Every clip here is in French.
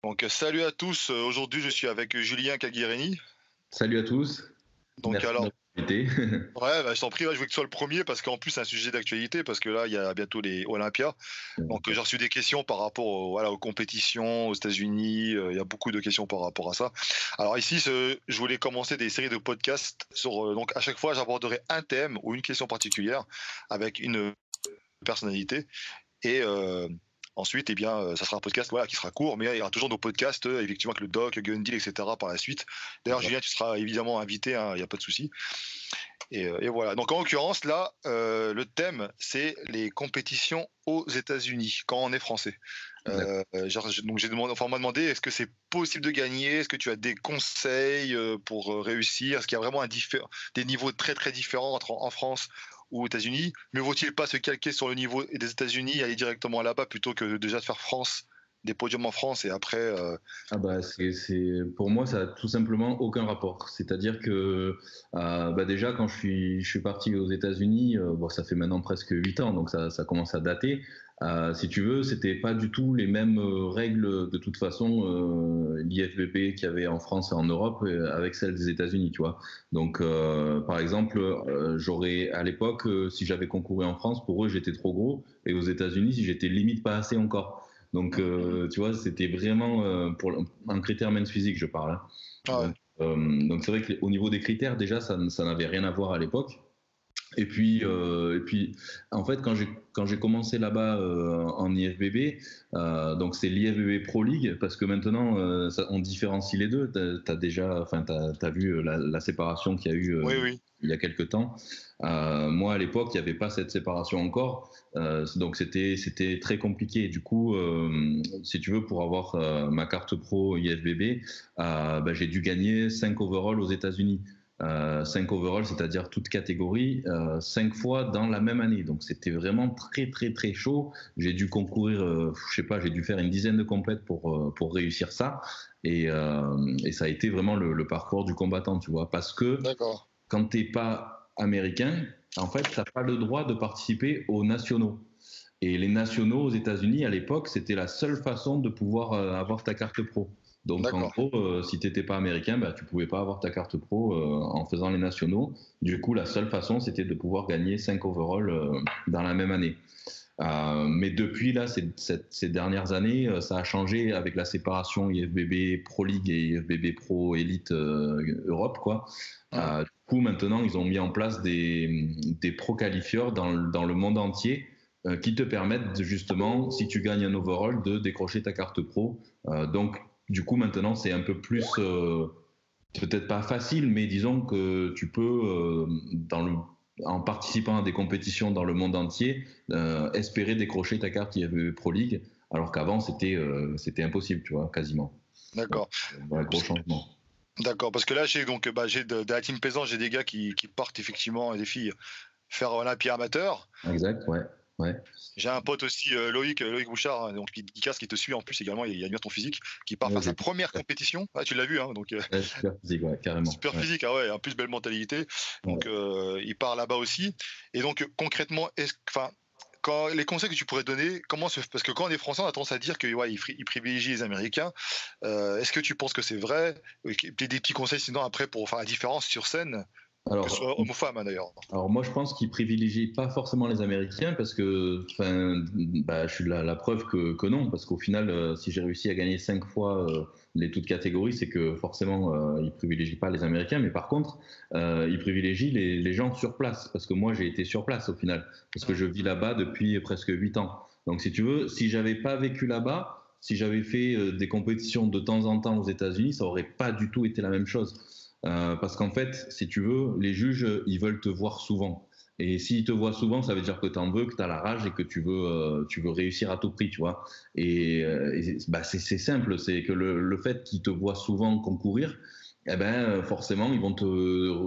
Donc, salut à tous. Aujourd'hui, je suis avec Julien Caghirini. Salut à tous, Donc, merci de alors, m'inviter. ouais, bah, je t'en prie, ouais, je veux que tu sois le premier parce qu'en plus, c'est un sujet d'actualité parce que là, il y a bientôt les Olympias. Donc, j'ai reçu des questions par rapport voilà, aux compétitions aux États-Unis. Il y a beaucoup de questions par rapport à ça. Alors, ici, je voulais commencer des séries de podcasts sur. Donc, à chaque fois, j'aborderai un thème ou une question particulière avec une personnalité. Et ensuite, eh bien, ça sera un podcast voilà, qui sera court, mais il y aura toujours nos podcasts, effectivement, avec le doc, Gundil, etc. par la suite. D'ailleurs, D'accord. Julien, tu seras évidemment invité, hein, il n'y a pas de souci. Et voilà. Donc, en l'occurrence, là, le thème, c'est les compétitions aux États-Unis, quand on est français. D'accord. Donc, on m'a demandé, est-ce que c'est possible de gagner? Est-ce que tu as des conseils pour réussir? Est-ce qu'il y a vraiment des niveaux très, très différents entre en France ou aux États-Unis? Mieux vaut-il pas se calquer sur le niveau des États-Unis et aller directement là-bas plutôt que déjà de faire France, des podiums en France et après. Ah bah pour moi ça a tout simplement aucun rapport. C'est-à-dire que déjà quand je suis parti aux États-Unis, bon ça fait maintenant presque 8 ans donc ça commence à dater. Si tu veux, c'était pas du tout les mêmes règles de toute façon l'IFBB qu'il y avait en France et en Europe avec celles des États-Unis, tu vois. Donc par exemple, j'aurais à l'époque si j'avais concouru en France, pour eux j'étais trop gros et aux États-Unis si j'étais limite pas assez encore. Donc, tu vois, c'était vraiment pour un critère men's physique, je parle, hein. Ah ouais. Donc c'est vrai qu'au niveau des critères, déjà, ça n'avait rien à voir à l'époque. Et puis, en fait, quand j'ai commencé là-bas en IFBB, donc c'est l'IFBB Pro League, parce que maintenant, on différencie les deux. T'as déjà, enfin, t'as vu la séparation qu'il y a eu Oui, oui. il y a quelques temps. Moi, à l'époque, il n'y avait pas cette séparation encore, donc c'était très compliqué. Du coup, si tu veux, pour avoir ma carte pro IFBB, j'ai dû gagner 5 overall aux États-Unis. 5 overall, c'est-à-dire toute catégorie, 5 fois dans la même année. Donc c'était vraiment très très très chaud. J'ai dû concourir, je sais pas, j'ai dû faire une dizaine de compètes pour réussir ça. Et ça a été vraiment le parcours du combattant, tu vois. Parce que D'accord. quand t'es pas américain, en fait, t'as pas le droit de participer aux nationaux. Et les nationaux aux États-Unis, à l'époque, c'était la seule façon de pouvoir avoir ta carte pro. Donc, en D'accord. gros, si tu n'étais pas américain, tu ne pouvais pas avoir ta carte pro en faisant les nationaux. Du coup, la seule façon, c'était de pouvoir gagner 5 overall dans la même année. Mais depuis là, ces dernières années, ça a changé avec la séparation IFBB Pro League et IFBB Pro Elite Europe, quoi. Du coup, maintenant, ils ont mis en place des pro qualifieurs dans le monde entier qui te permettent justement, si tu gagnes un overall, de décrocher ta carte pro. Donc, du coup, maintenant, c'est un peu plus, peut-être pas facile, mais disons que tu peux, en participant à des compétitions dans le monde entier, espérer décrocher ta carte IFBB Pro League, alors qu'avant, c'était impossible, tu vois, quasiment. Donc, D'accord. voilà, gros changement. D'accord. Parce que là, j'ai de la team Pézant, j'ai des gars qui partent effectivement, et des filles, faire Olympia amateur. Exact, ouais. Ouais. J'ai un pote aussi, Loïc Bouchard, hein, donc qui te suit en plus également, il admire ton physique, qui part Ouais, faire sa première compétition. Ah, tu l'as vu, hein, donc ouais, super physique, ouais, carrément. super Ouais. physique, ah ouais, en plus belle mentalité. Donc Ouais. il part là-bas aussi. Et donc concrètement, enfin, les conseils que tu pourrais donner, parce que quand on est français, on a tendance à dire que ouais, ils privilégient les Américains. Est-ce que tu penses que c'est vrai? Des petits conseils sinon après pour faire la différence sur scène, que ce Alors, soit homme ou femme, hein, d'ailleurs. Alors moi je pense qu'ils privilégient pas forcément les Américains parce que je suis la preuve que non, parce qu'au final si j'ai réussi à gagner 5 fois les toutes catégories, c'est que forcément ils privilégient pas les Américains, mais par contre ils privilégient les gens sur place, parce que moi j'ai été sur place au final, parce que je vis là-bas depuis presque 8 ans. Donc si tu veux, si j'avais pas vécu là-bas, si j'avais fait des compétitions de temps en temps aux États-Unis, ça aurait pas du tout été la même chose. Parce qu'en fait, si tu veux, les juges, ils veulent te voir souvent. Et s'ils te voient souvent, ça veut dire que tu en veux, que tu as la rage et que tu veux réussir à tout prix, tu vois. C'est simple, c'est que le fait qu'ils te voient souvent concourir, eh ben, forcément, ils vont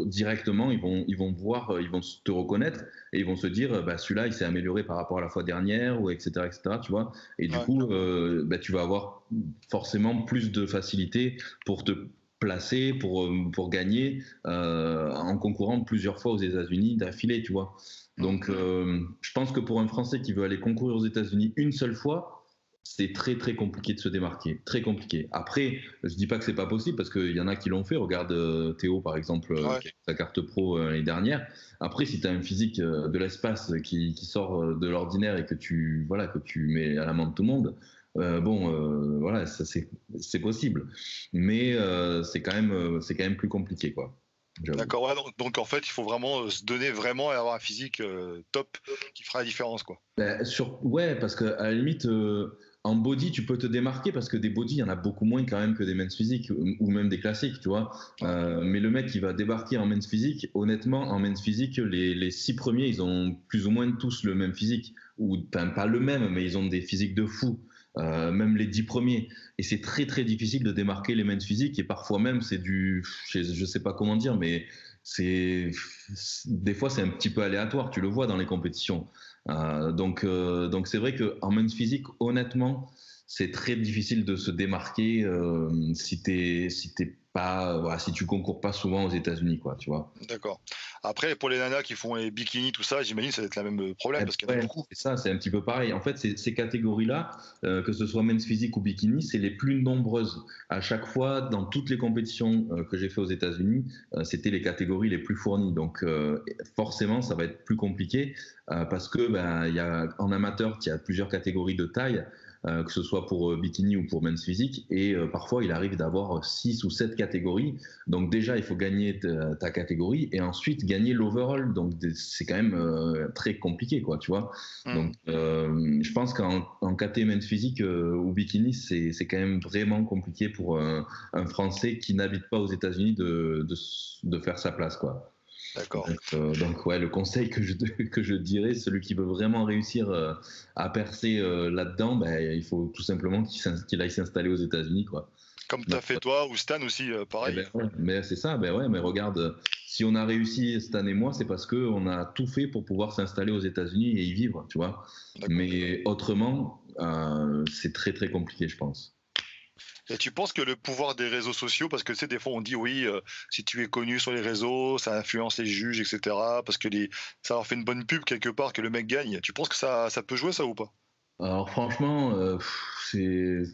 directement, ils vont voir, ils vont te reconnaître et ils vont se dire, celui-là, il s'est amélioré par rapport à la fois dernière, ou etc., tu vois. Et du Ouais, coup, tu vas avoir forcément plus de facilité pour te placer, pour gagner en concourant plusieurs fois aux États-Unis d'affilée, tu vois. Donc, je pense que pour un Français qui veut aller concourir aux États-Unis une seule fois, c'est très très compliqué de se démarquer, très compliqué. Après, je dis pas que c'est pas possible parce qu'il y en a qui l'ont fait. Regarde Théo par exemple, Ouais, qui a eu sa carte pro l'année dernière. Après, si tu as un physique de l'espace qui sort de l'ordinaire et que tu mets à l'amende tout le monde, voilà, c'est possible. Mais c'est quand même plus compliqué quoi. J'avoue. d'accord. Ouais, donc, en fait, il faut vraiment se donner vraiment et avoir un physique top qui fera la différence, quoi. Ben, ouais, parce qu'à la limite, en body, tu peux te démarquer parce que des body, il y en a beaucoup moins quand même que des men's physiques ou même des classiques, tu vois. Ouais. Mais le mec qui va débarquer en men's physique, honnêtement, en men's physique, les 6 premiers, ils ont plus ou moins tous le même physique. Ou pas le même, mais ils ont des physiques de fou. Même les 10 premiers. Et c'est très très difficile de démarquer les men's physiques. Et parfois même, je sais pas comment dire, mais c'est, des fois, c'est un petit peu aléatoire. Tu le vois dans les compétitions. Donc c'est vrai qu'en men's physique, honnêtement, c'est très difficile de se démarquer si tu concours pas souvent aux États-Unis, quoi, tu vois. D'accord. Après, pour les nanas qui font les bikinis, tout ça, j'imagine que ça va être le même problème parce qu'il y en a Ouais, beaucoup. c'est ça, c'est un petit peu pareil. En fait, ces catégories-là, que ce soit men's physique ou bikini, c'est les plus nombreuses. À chaque fois, dans toutes les compétitions que j'ai fait aux États-Unis, c'était les catégories les plus fournies. Donc, forcément, ça va être plus compliqué parce que en amateur, il y a plusieurs catégories de taille. Que ce soit pour bikini ou pour men's physique, et parfois il arrive d'avoir 6 ou 7 catégories. Donc déjà, il faut gagner ta catégorie et ensuite gagner l'overall. Donc c'est quand même très compliqué, quoi, tu vois. Donc je pense qu'en KT men's physique ou bikini, c'est quand même vraiment compliqué pour un Français qui n'habite pas aux États-Unis de faire sa place, quoi. D'accord. Donc, ouais, le conseil que je dirais, celui qui veut vraiment réussir à percer là-dedans, ben, il faut tout simplement qu'il aille s'installer aux États-Unis, quoi. Comme tu Donc, as fait toi ou Stan aussi, eh pareil. ben, ouais, mais c'est ça, ben ouais, mais regarde, si on a réussi cette année, moi, c'est parce qu'on a tout fait pour pouvoir s'installer aux États-Unis et y vivre, tu vois. D'accord. Mais autrement, c'est très très compliqué, je pense. Et tu penses que le pouvoir des réseaux sociaux, parce que tu sais, des fois on dit oui, si tu es connu sur les réseaux, ça influence les juges, etc. Parce que ça leur fait une bonne pub quelque part que le mec gagne. Tu penses que ça peut jouer ça ou pas? Alors franchement, c'est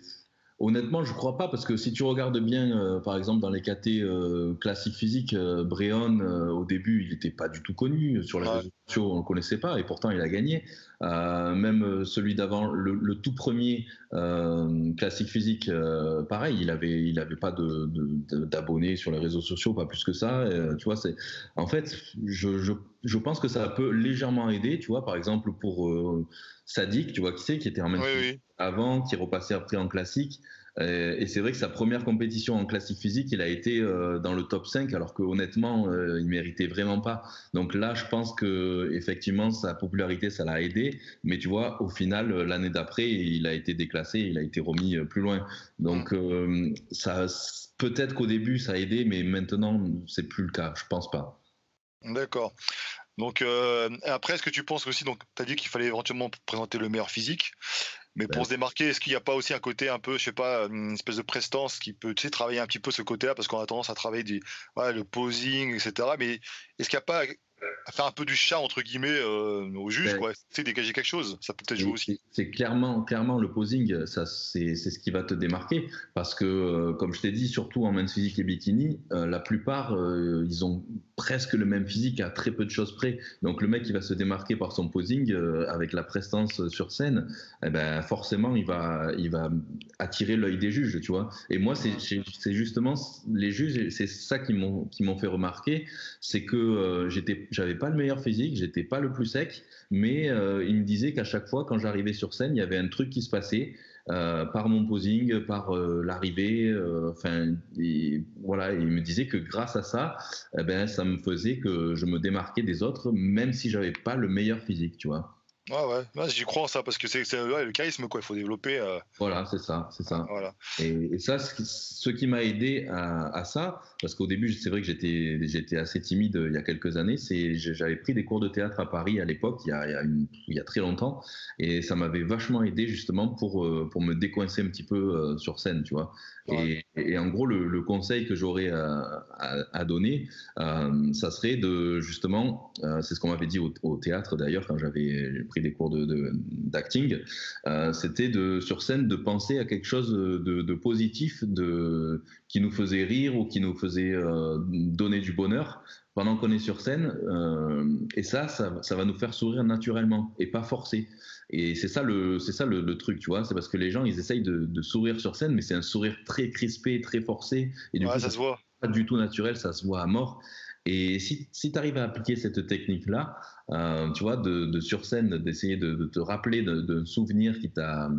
honnêtement, je crois pas parce que si tu regardes bien, par exemple dans les KT classiques physiques, Bréon au début, il n'était pas du tout connu sur les Ouais. réseaux sociaux, on le connaissait pas et pourtant il a gagné. Même celui d'avant, le tout premier classique physique, pareil, il avait pas d'abonnés sur les réseaux sociaux, pas plus que ça. Tu vois, en fait, je pense que ça peut légèrement aider. Tu vois, par exemple pour Sadik, tu vois qui c'est, qui était en Oui, men's physique oui. avant, qui est repassé après en classique. Et c'est vrai que sa première compétition en classique physique, il a été dans le top 5, alors que honnêtement, il méritait vraiment pas. Donc là, je pense que effectivement, sa popularité, ça l'a aidé. Mais tu vois, au final, l'année d'après, il a été déclassé, il a été remis plus loin. Hmm. Donc ça, peut-être qu'au début, ça a aidé, mais maintenant, c'est plus le cas. Je pense pas. D'accord. Donc après, est-ce que tu penses aussi, donc tu as dit qu'il fallait éventuellement présenter le meilleur physique, mais pour Ben, se démarquer, est-ce qu'il n'y a pas aussi un côté un peu, je sais pas, une espèce de prestance qui peut, tu sais, travailler un petit peu ce côté-là, parce qu'on a tendance à travailler le posing, etc. Mais est-ce qu'il n'y a pas à faire un peu du chat, entre guillemets, au juge, ben, quoi? Tu sais, dégager quelque chose, ça peut peut-être jouer aussi. c'est clairement le posing, ça c'est ce qui va te démarquer parce que comme je t'ai dit, surtout en men's physique et bikini, la plupart ils ont presque le même physique à très peu de choses près. Donc le mec qui va se démarquer par son posing avec la prestance sur scène, eh ben forcément il va attirer l'œil des juges, tu vois. Et moi c'est justement les juges, c'est ça qui m'ont fait remarquer, c'est que j'avais pas le meilleur physique, j'étais pas le plus sec, mais il me disait qu'à chaque fois, quand j'arrivais sur scène, il y avait un truc qui se passait par mon posing, par l'arrivée. Enfin, voilà, il me disait que grâce à ça, eh ben, ça me faisait que je me démarquais des autres, même si j'avais pas le meilleur physique, tu vois. Ouais, ouais, ouais, j'y crois en ça, parce que ouais, le charisme, quoi, il faut développer. Voilà, c'est ça, c'est ça. Voilà. Et ça, ce qui m'a aidé à ça, parce qu'au début, c'est vrai que j'étais assez timide il y a quelques années, j'avais pris des cours de théâtre à Paris à l'époque, il y a très longtemps, et ça m'avait vachement aidé justement pour me décoincer un petit peu sur scène, tu vois. Ouais. Et en gros, le conseil que j'aurais à donner, ça serait de justement, c'est ce qu'on m'avait dit au théâtre d'ailleurs pris des cours d'acting, c'était sur scène de penser à quelque chose de positif, qui nous faisait rire ou qui nous faisait donner du bonheur pendant qu'on est sur scène. Et ça va nous faire sourire naturellement et pas forcer. Et c'est ça le truc, tu vois. C'est parce que les gens, ils essayent de sourire sur scène, mais c'est un sourire très crispé, très forcé. Et du coup, ça se voit. Pas du tout naturel, ça se voit à mort. Et si tu arrives à appliquer cette technique-là, tu vois, de sur scène, d'essayer de te rappeler d'un souvenir qui t'a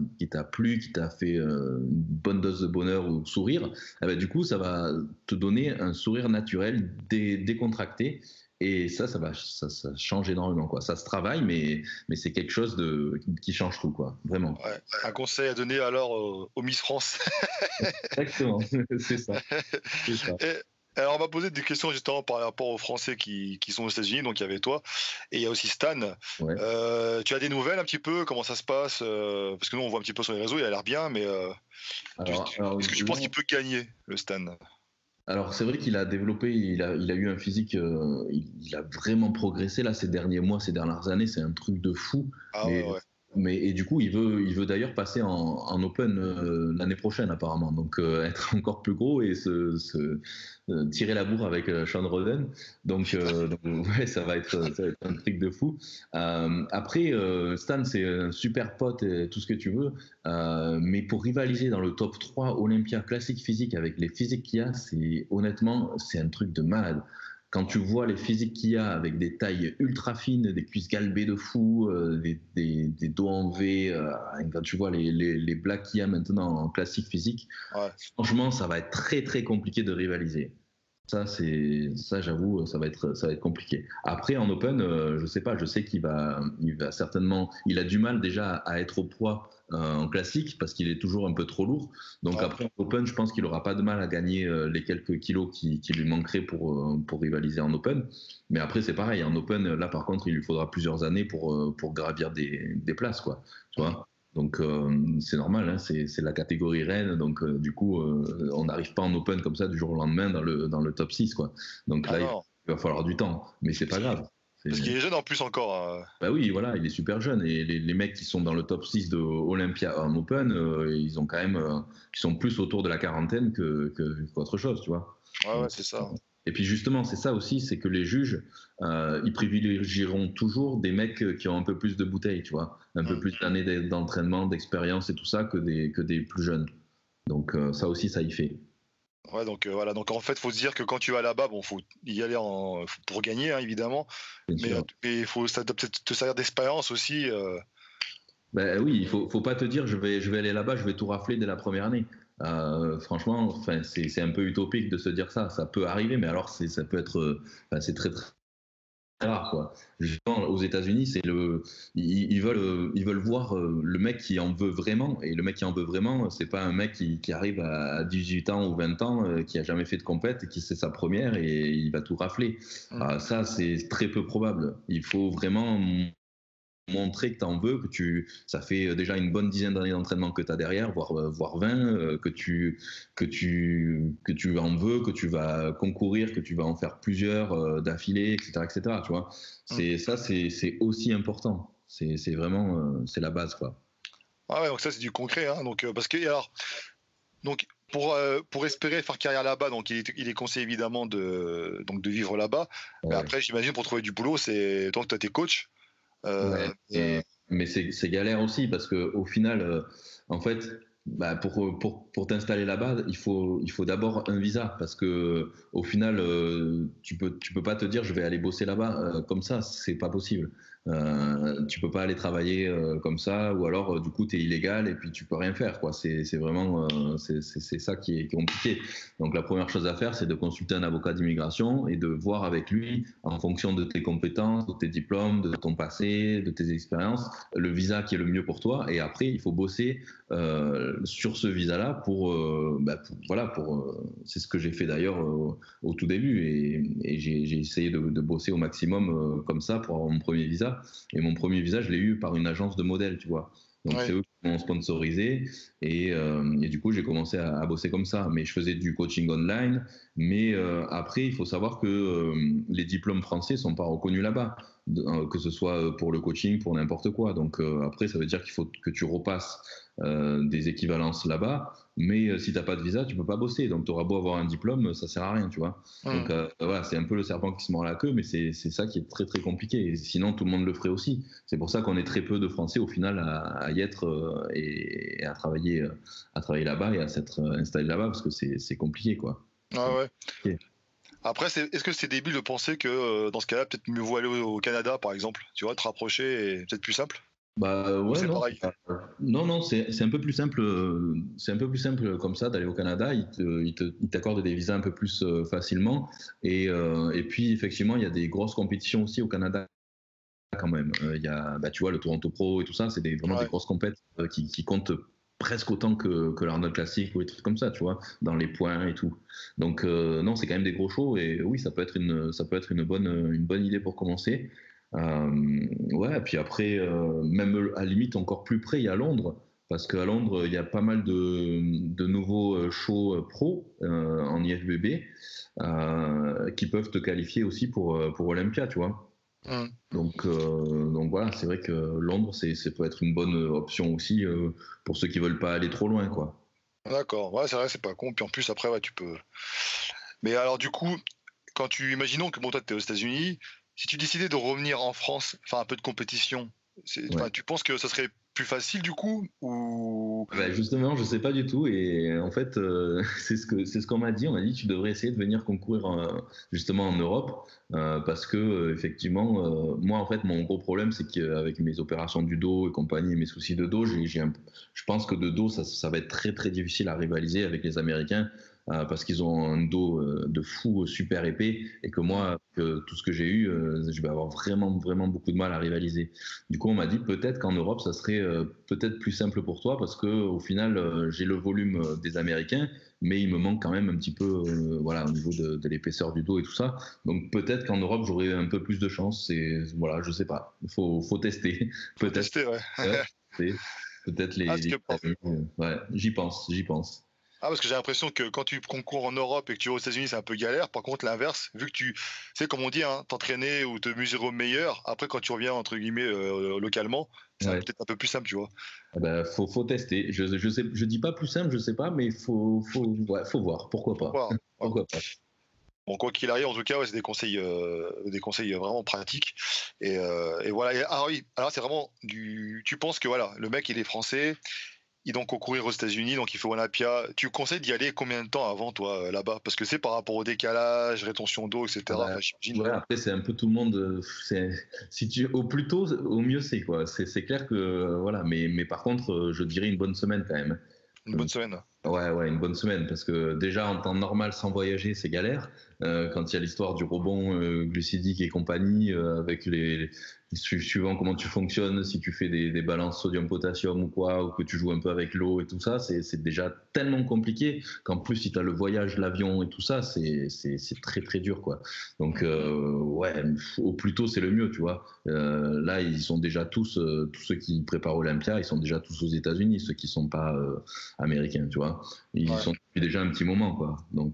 plu, qui t'a fait une bonne dose de bonheur ou sourire, eh ben, du coup, ça va te donner un sourire naturel, décontracté. Et ça change énormément, quoi. Ça se travaille, mais c'est quelque chose qui change tout, quoi. Vraiment. Ouais. Un conseil à donner alors aux Miss France. Exactement, c'est ça. Et, alors, on va poser des questions justement par rapport aux Français qui sont aux États-Unis. Donc, il y avait toi et il y a aussi Stan. Ouais. Tu as des nouvelles un petit peu? Comment ça se passe? Parce que nous, on voit un petit peu sur les réseaux, il a l'air bien, mais est-ce que tu penses qu'il peut gagner, le Stan? Alors c'est vrai qu'il a développé, il a eu un physique, il a vraiment progressé là ces derniers mois, ces dernières années, c'est un truc de fou. Ah ouais. Et du coup, il veut d'ailleurs passer en Open l'année prochaine apparemment, donc être encore plus gros et tirer la bourre avec Sean Roden. Donc ouais, ça va être un truc de fou. Après, Stan, c'est un super pote et tout ce que tu veux, mais pour rivaliser dans le top 3 Olympia classique physique avec les physiques qu'il y a, honnêtement, c'est un truc de malade. Quand tu vois les physiques qu'il y a avec des tailles ultra fines, des cuisses galbées de fou, des dos en V, quand tu vois les blagues qu'il y a maintenant en classique physique, franchement, ça va être très très compliqué de rivaliser. Ça, j'avoue, ça va être compliqué. Après, en Open, je sais pas, je sais qu'il va certainement, il a du mal déjà à être au poids en classique parce qu'il est toujours un peu trop lourd. Donc après, en Open, je pense qu'il aura pas de mal à gagner les quelques kilos qui lui manqueraient pour rivaliser en Open. Mais après, c'est pareil, en Open, là par contre, il lui faudra plusieurs années pour gravir des places, quoi. Tu vois. Donc c'est normal, hein, c'est la catégorie reine, donc du coup on n'arrive pas en Open comme ça du jour au lendemain dans le top 6, quoi. Donc là il va falloir du temps, mais c'est pas grave. Parce qu'il est jeune en plus encore. Bah oui, voilà, il est super jeune et les mecs qui sont dans le top 6 de Olympia en Open, ils ont quand même, ils sont plus autour de la quarantaine qu'autre chose, tu vois. Ouais, c'est ça. Et puis justement, c'est ça aussi, c'est que les juges, ils privilégieront toujours des mecs qui ont un peu plus de bouteilles, tu vois, un peu plus d'années d'entraînement, d'expérience et tout ça que des plus jeunes. Donc ça aussi, ça y fait. Ouais, donc voilà. Donc en fait, faut se dire que quand tu vas là-bas, bon, faut y aller pour gagner, hein, évidemment. Mais il faut peut-être te servir d'expérience aussi. Ben oui, il faut pas te dire je vais aller là-bas, je vais tout rafler dès la première année. Franchement, enfin, c'est un peu utopique de se dire ça. Ça peut arriver, mais alors ça peut être, c'est très très rare, quoi. Justement, aux États-Unis, ils veulent voir le mec qui en veut vraiment. Et le mec qui en veut vraiment, c'est pas un mec qui arrive à 18 ans ou 20 ans, qui a jamais fait de compète, et qui c'est sa première et il va tout rafler. Ça, c'est très peu probable. Il faut vraiment montrer que tu en veux, ça fait déjà une bonne dizaine d'années d'entraînement que tu as derrière, voire 20, que tu en veux, que tu vas concourir, que tu vas en faire plusieurs d'affilée, etc., etc. Tu vois, c'est aussi important. C'est vraiment c'est la base, quoi. Ah ouais, donc ça c'est du concret, hein. Donc parce que alors donc pour espérer faire carrière là-bas, donc il est conseillé évidemment de vivre là-bas. Mais après, j'imagine pour trouver du boulot, c'est toi tu as tes coachs. Mais c'est galère aussi parce que au final, en fait, bah, pour t'installer là-bas, il faut d'abord un visa parce que au final, tu peux pas te dire je vais aller bosser là-bas comme ça, c'est pas possible. Tu peux pas aller travailler comme ça, ou alors du coup tu es illégal et puis tu peux rien faire, quoi. C'est vraiment c'est ça qui est compliqué. Donc la première chose à faire, c'est de consulter un avocat d'immigration et de voir avec lui, en fonction de tes compétences, de tes diplômes, de ton passé, de tes expériences, le visa qui est le mieux pour toi. Et après, il faut bosser sur ce visa-là c'est ce que j'ai fait d'ailleurs au tout début, et j'ai essayé de bosser au maximum comme ça pour avoir mon premier visa. Et mon premier visa, je l'ai eu par une agence de modèles, tu vois. Donc c'est eux sponsorisé et du coup j'ai commencé à bosser comme ça. Mais je faisais du coaching online. Mais après, il faut savoir que les diplômes français sont pas reconnus là-bas, que ce soit pour le coaching, pour n'importe quoi. Donc après, ça veut dire qu'il faut que tu repasses des équivalences là-bas. Mais si t'as pas de visa, tu peux pas bosser. Donc tu auras beau avoir un diplôme, ça sert à rien, tu vois. Donc voilà, c'est un peu le serpent qui se mord la queue, mais c'est ça qui est très très compliqué. Et sinon, tout le monde le ferait aussi. C'est pour ça qu'on est très peu de Français au final à y être et à travailler là-bas et à s'être installé là-bas parce que c'est compliqué, quoi. Ah ouais. Ok. Après, est-ce que c'est débile de penser que dans ce cas-là, peut-être mieux vaut aller au Canada, par exemple, tu vois, te rapprocher et peut-être plus simple? Bah Ou ouais, c'est non, pareil? non, non, c'est un peu plus simple, c'est un peu plus simple comme ça d'aller au Canada. Ils t'accordent des visas un peu plus facilement. Et puis effectivement, il y a des grosses compétitions aussi au Canada quand même. Il y a, bah, tu vois, le Toronto Pro et tout ça, c'est vraiment des Ouais. grosses compètes qui comptent presque autant que l'Arnold Classic ou des trucs comme ça, tu vois, dans les points et tout. Donc non, c'est quand même des gros shows et oui, ça peut être une bonne idée pour commencer. Ouais, et puis après, même à la limite encore plus près, il y a Londres, parce qu'à Londres, il y a pas mal de nouveaux shows pro en IFBB qui peuvent te qualifier aussi pour Olympia, tu vois. Hmm. Donc voilà, c'est vrai que Londres, ça peut être une bonne option aussi pour ceux qui veulent pas aller trop loin, quoi. D'accord. Ouais, c'est vrai, c'est pas con. Puis en plus, après, ouais, tu peux. Mais alors, du coup, imaginons que bon, toi, t'es aux États-Unis, si tu décidais de revenir en France, faire un peu de compétition, Ouais. enfin, tu penses que ça serait plus facile du coup ou Bah, justement, je sais pas du tout et en fait, c'est ce qu'on m'a dit. On m'a dit tu devrais essayer de venir concourir justement en Europe parce que effectivement, moi en fait mon gros problème c'est qu'avec mes opérations du dos et compagnie, mes soucis de dos, je pense que de dos ça va être très très difficile à rivaliser avec les Américains. Parce qu'ils ont un dos de fou super épais et que moi, que tout ce que j'ai eu, je vais avoir vraiment, vraiment beaucoup de mal à rivaliser. Du coup, on m'a dit peut-être qu'en Europe, ça serait peut-être plus simple pour toi parce que au final, j'ai le volume des Américains, mais il me manque quand même un petit peu, voilà, au niveau de l'épaisseur du dos et tout ça. Donc peut-être qu'en Europe, j'aurais un peu plus de chance. Et voilà, je sais pas. Faut tester. faut Peut-être. tester, ouais. Ouais, c'est- peut-être Ah, parce que, ouais, j'y pense, j'y pense. parce que j'ai l'impression que quand tu concours en Europe et que tu vas aux États-Unis, c'est un peu galère. Par contre, l'inverse, vu que tu sais, comme on dit, hein, t'entraîner ou te mesurer au meilleur, après, quand tu reviens, entre guillemets, localement, c'est Ouais. peut-être un peu plus simple, tu vois. Eh ben, faut tester. Je sais, je dis pas plus simple, je sais pas, mais ouais, faut voir. Pourquoi Faut pas? voir. Ouais. Pourquoi pas? Bon, quoi qu'il arrive, en tout cas, ouais, c'est des conseils vraiment pratiques. Et voilà. Ah oui, alors c'est vraiment du. Tu penses que voilà, le mec, il est français, il doit concourir aux États-Unis, donc il fait Olympia. Tu conseilles d'y aller combien de temps avant, toi, là-bas? Parce que c'est par rapport au décalage, rétention d'eau, Ah etc. bah, Enfin, j'imagine. ouais, après, c'est un peu tout le monde. Si tu, au plus tôt, au mieux c'est, quoi. C'est clair que, voilà. Mais par contre, je dirais une bonne semaine quand même. Une bonne semaine. Ouais, ouais, une bonne semaine, parce que déjà en temps normal, sans voyager, c'est galère. Quand il y a l'histoire du rebond glucidique et compagnie, avec suivant comment tu fonctionnes, si tu fais des balances sodium-potassium ou quoi, ou que tu joues un peu avec l'eau et tout ça, c'est déjà tellement compliqué qu'en plus, si tu as le voyage, l'avion et tout ça, c'est très très dur, quoi. Donc, ouais, au plus tôt, c'est le mieux, tu vois. Là, ils sont déjà tous ceux qui préparent Olympia, ils sont déjà tous aux États-Unis, ceux qui sont pas américains, tu vois. Ils y Ouais. sont depuis déjà un petit moment, quoi. Donc,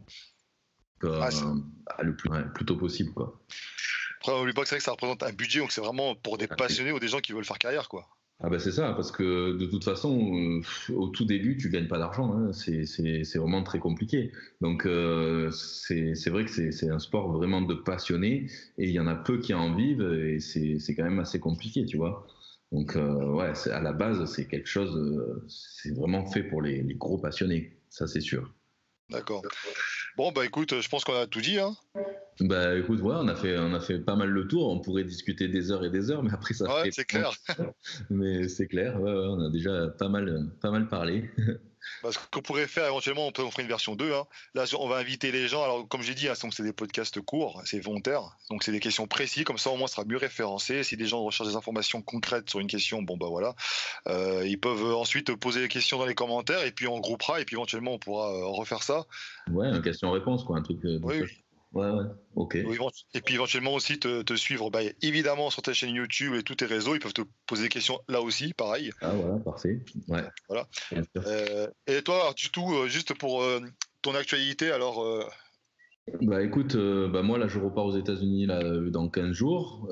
Ah, plus tôt possible, quoi. après, n'oublie pas que c'est vrai que ça représente un budget, donc c'est vraiment pour des passionnés ou des gens qui veulent faire carrière, quoi. Ah ben c'est ça, parce que de toute façon, au tout début, tu gagnes pas d'argent, hein. C'est vraiment très compliqué. Donc c'est vrai que c'est un sport vraiment de passionnés, et il y en a peu qui en vivent, et c'est quand même assez compliqué, tu vois. Donc ouais, à la base, c'est quelque chose, c'est vraiment fait pour les gros passionnés, ça c'est sûr. D'accord. Bon, bah écoute, je pense qu'on a tout dit, hein. Bah écoute, ouais, on a fait pas mal le tour. On pourrait discuter des heures et des heures, mais après ça Ouais, ferait c'est long. clair. Mais c'est clair, ouais, ouais, on a déjà pas mal parlé. Parce qu'on pourrait faire éventuellement, on ferait une version 2, hein. Là, on va inviter les gens. Alors, comme j'ai dit, hein, donc c'est des podcasts courts, c'est volontaire. Donc, c'est des questions précises. Comme ça, au moins, ça sera mieux référencé. Si des gens recherchent des informations concrètes sur une question, bon, bah voilà. Ils peuvent ensuite poser des questions dans les commentaires et puis on groupera et puis éventuellement, on pourra refaire ça. Ouais, un question-réponse, quoi, un truc de Oui, ça. oui. Ouais, ouais, ok. Et puis éventuellement aussi te suivre évidemment sur ta chaîne YouTube et tous tes réseaux. Ils peuvent te poser des questions là aussi, pareil. Ah, voilà, parfait. Ouais, Voilà. bien sûr. Et toi, alors, du tout, juste pour ton actualité, alors. Bah écoute, bah moi là je repars aux États-Unis là dans 15 jours,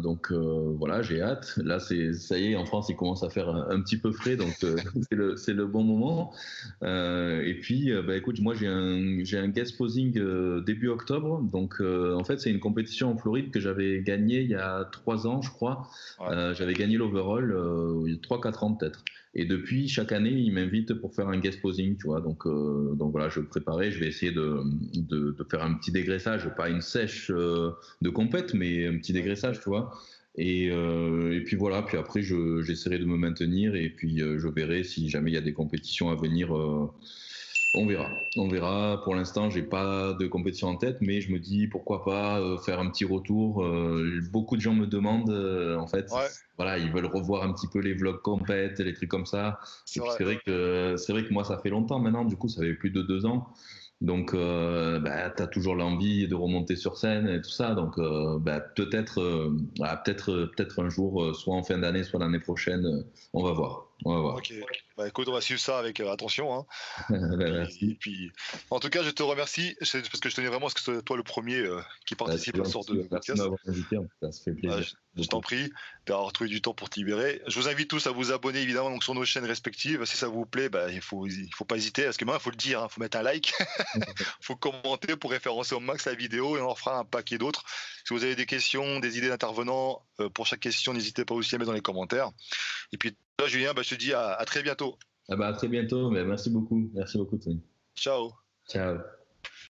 donc voilà, j'ai hâte. Là ça y est, en France il commence à faire un petit peu frais, donc c'est le bon moment. Et puis bah écoute, moi j'ai un guest posing début octobre, donc en fait c'est une compétition en Floride que j'avais gagnée il y a 3 ans je crois. Ouais. J'avais gagné l'overall il y a 3-4 ans peut-être. Et depuis, chaque année, ils m'invitent pour faire un guest posing, tu vois. Donc voilà, je vais me préparer, je vais essayer de faire un petit dégraissage, pas une sèche de compète, mais un petit dégraissage, tu vois. Et puis voilà, puis après, j'essaierai de me maintenir et puis je verrai si jamais il y a des compétitions à venir. On verra. On verra. Pour l'instant, j'ai pas de compétition en tête, mais je me dis pourquoi pas faire un petit retour. Beaucoup de gens me demandent, en fait, Ouais, voilà, ils veulent revoir un petit peu les vlogs compètes, les trucs comme ça. Et c'est puis vrai. c'est vrai que moi, ça fait longtemps maintenant. Du coup, ça fait plus de 2 ans. Donc, bah, tu as toujours l'envie de remonter sur scène et tout ça. Donc, bah, voilà, peut-être un jour, soit en fin d'année, soit l'année prochaine, on va voir. On va voir. Ok. Bah écoute, on va suivre ça avec attention, hein. Ben, Et merci. puis, en tout cas, je te remercie parce que je tenais vraiment à ce que ce soit toi le premier qui Bah, c'est participe à ce sort gentil. de Merci de podcast. m'avoir invité. En tout cas, ça fait Bah, plaisir. je t'en Beaucoup. prie d'avoir trouvé du temps pour te libérer. Je vous invite tous à vous abonner évidemment donc, sur nos chaînes respectives. Si ça vous plaît, bah, il faut pas hésiter. Parce que maintenant, il faut le dire, il faut mettre un like, il faut commenter pour référencer au max la vidéo et on en fera un paquet d'autres. Si vous avez des questions, des idées d'intervenants, pour chaque question, n'hésitez pas aussi à mettre dans les commentaires. Et puis là, Julien, bah, je te dis à très bientôt. Ah bah, à très bientôt. Mais merci beaucoup. Merci beaucoup, Tony. Ciao. Ciao.